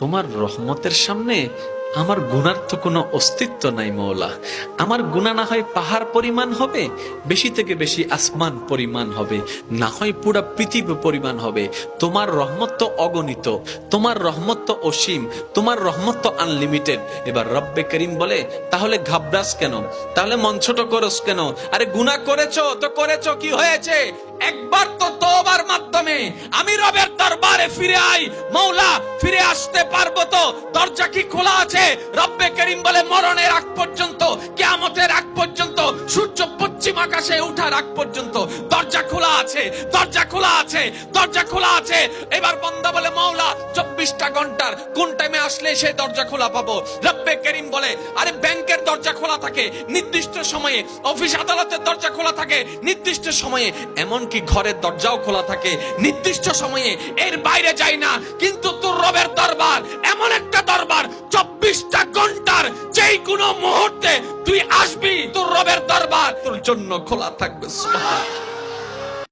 তোমার রহমতের সামনে আমার গুনার তো কোনো অস্তিত্ব নাই মওলা। আমার গুনাহ না হয় পাহাড় পরিমাণ হবে, বেশি থেকে বেশি আসমান পরিমাণ হবে, না হয় পুরা পৃথিবী পরিমাণ হবে। তোমার রহমত তো অগণিত, তোমার রহমত তো অসীম, তোমার রহমত তো আনলিমিটেড। এবার রব্বে করিম বলে, তাহলে ঘাবড়াস কেন, তাহলে মন ছোট করস কেন? আরে গুনাহ করেছো তো করেছো, কি হয়েছে? একবার তো তওবার মাধ্যমে আমি রবের দরবারে ফিরে আই। মওলা ফিরে আসতে পারবো তো? দরজা কি খোলা আছে? রব্বে করিম বলে, মরণের আগ পর্যন্ত, কিয়ামতের আগ পর্যন্ত, সূর্য পশ্চিম আকাশে ওঠার আগ পর্যন্ত দরজা খোলা আছে, দরজা খোলা আছে, দরজা খোলা আছে। এবার বান্দা বলে, মওলা 24টা ঘন্টার কোন টাইমে আসলে সেই দরজা খোলা পাবো? রব্বে করিম বলে, আরে ব্যাংকের দরজা খোলা থাকে নির্দিষ্ট সময়ে, অফিস আদালতের দরজা খোলা থাকে নির্দিষ্ট সময়ে, এমনকি ঘরের দরজাও খোলা থাকে নির্দিষ্ট সময়ে, এর বাইরে যাই না। কিন্তু তোর রবের দরবার এমন একটা দরবার, 24টা ঘন্টার যেই কোনো মুহূর্তে তুই আসবি, তোর রবের দরবার তোর জন্য খোলা থাকবে। সুবহানাল্লাহ।